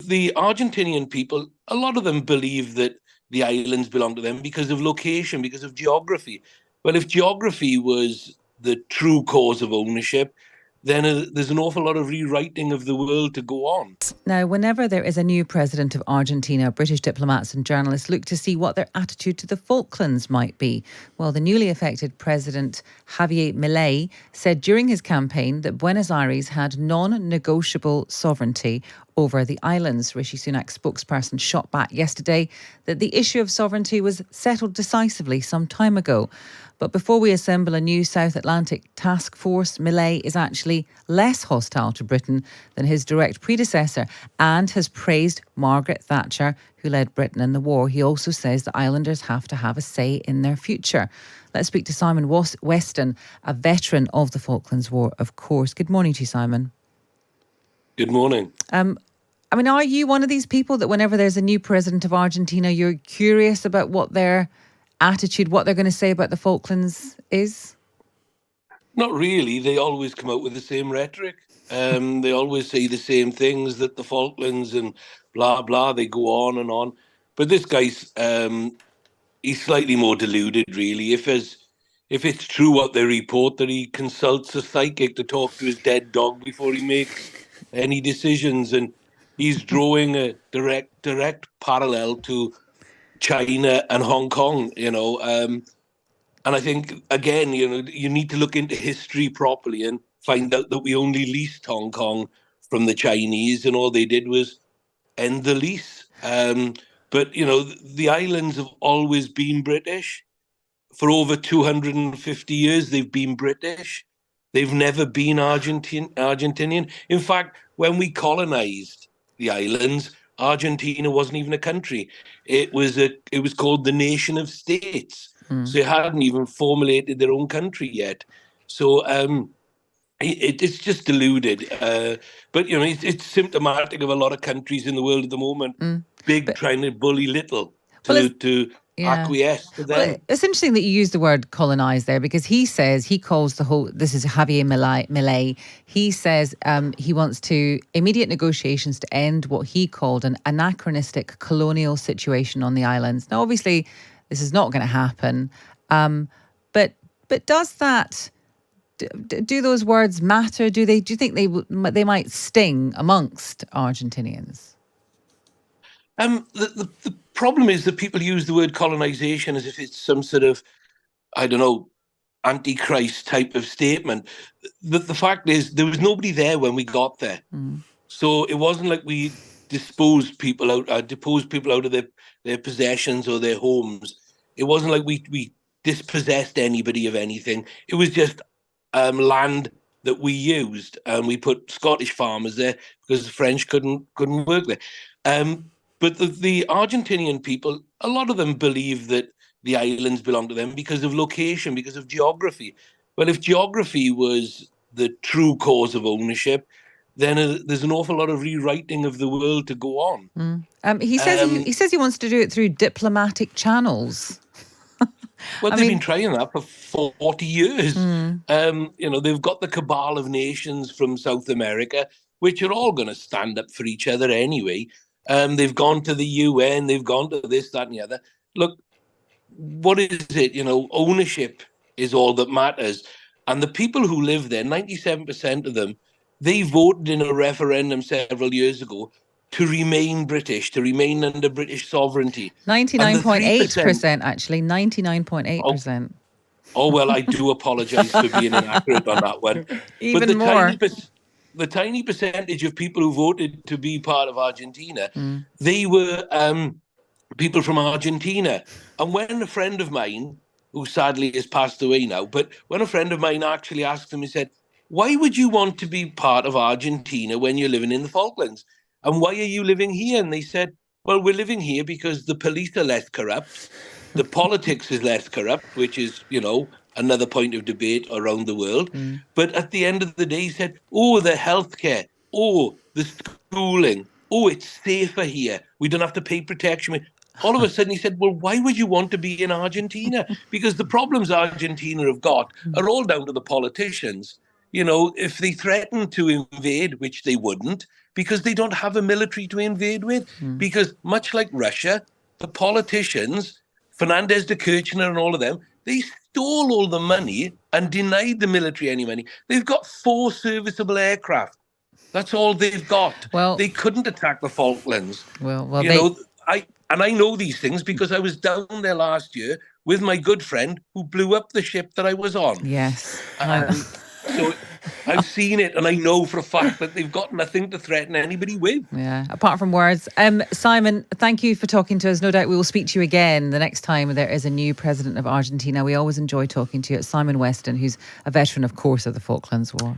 the Argentinian people, a lot of them believe that the islands belong to them because of location, because of geography. Well, if geography was the true cause of ownership, then there's an awful lot of rewriting of the world to go on. Now, whenever there is a new president of Argentina, British diplomats and journalists look to see what their attitude to the Falklands might be. Well, the newly elected president, Javier Milei, said during his campaign that Buenos Aires had non-negotiable sovereignty over the islands. Rishi Sunak's spokesperson shot back yesterday that the issue of sovereignty was settled decisively some time ago. But before we assemble a new South Atlantic task force, Milei is actually less hostile to Britain than his direct predecessor and has praised Margaret Thatcher, who led Britain in the war. He also says the islanders have to have a say in their future. Let's speak to Simon Weston, a veteran of the Falklands War, of course. Good morning to you, Simon. Good morning. Are you one of these people that whenever there's a new president of Argentina, you're curious about what their attitude, what they're going to say about the Falklands is? Not really. They always come out with the same rhetoric. They always say the same things, that the Falklands and blah, blah, they go on and on. But this guy's, he's slightly more deluded, really. If it's true what they report, that he consults a psychic to talk to his dead dog before he makes any decisions. And he's drawing a direct parallel to China and Hong Kong, and I think, again, you need to look into history properly and find out that we only leased Hong Kong from the Chinese, and all they did was end the lease. But, the islands have always been British. For over 250 years, they've been British. They've never been Argentinian. In fact, when we colonised the islands, Argentina wasn't even a country. It was called the Nation of States. So they hadn't even formulated their own country yet. So it's just deluded. But it's symptomatic of a lot of countries in the world at the moment. Trying to bully little to acquiesce to them. Well, it's interesting that you use the word colonised there, because he calls the whole, this is Javier Milei, he says he wants immediate negotiations to end what he called an anachronistic colonial situation on the islands. Now, obviously, this is not going to happen, but does that, do those words matter? Do you think they might sting amongst Argentinians? The problem is that people use the word colonization as if it's some sort of, I don't know, antichrist type of statement. The fact is, there was nobody there when we got there. So it wasn't like we deposed people out of their possessions or their homes. It wasn't like we dispossessed anybody of anything. It was just land that we used, and we put Scottish farmers there because the French couldn't work there. But the Argentinian people, a lot of them believe that the islands belong to them because of location, because of geography. Well, if geography was the true cause of ownership, then there's an awful lot of rewriting of the world to go on. He says he wants to do it through diplomatic channels. Well, they've been trying that for 40 years. They've got the cabal of nations from South America, which are all going to stand up for each other anyway. They've gone to the UN, they've gone to this, that, and the other. Look, what is it? Ownership is all that matters. And the people who live there, 97% of them, they voted in a referendum several years ago to remain British, to remain under British sovereignty. 99.8%, actually, 99.8%. Oh, well, I do apologise for being inaccurate on that one. Even more. The tiny percentage of people who voted to be part of Argentina, they were people from Argentina. And when a friend of mine, who sadly has passed away now, but when a friend of mine actually asked him, he said, why would you want to be part of Argentina when you're living in the Falklands? And why are you living here? And they said, well, we're living here because the police are less corrupt. The politics is less corrupt, which is, another point of debate around the world. But at the end of the day, he said, oh, the healthcare, oh, the schooling, oh, it's safer here. We don't have to pay protection. All of a sudden, he said, well, why would you want to be in Argentina? Because the problems Argentina have got are all down to the politicians. if they threatened to invade, which they wouldn't, because they don't have a military to invade with, because much like Russia, the politicians, Fernandez de Kirchner and all of them, they stole all the money and denied the military any money. They've got 4 serviceable aircraft. That's all they've got. Well, they couldn't attack the Falklands. I know these things because I was down there last year with my good friend who blew up the ship that I was on. Yes. So I've seen it, and I know for a fact that they've got nothing to threaten anybody with. Yeah, apart from words. Simon, thank you for talking to us. No doubt we will speak to you again the next time there is a new president of Argentina. We always enjoy talking to you. It's Simon Weston, who's a veteran, of course, of the Falklands War.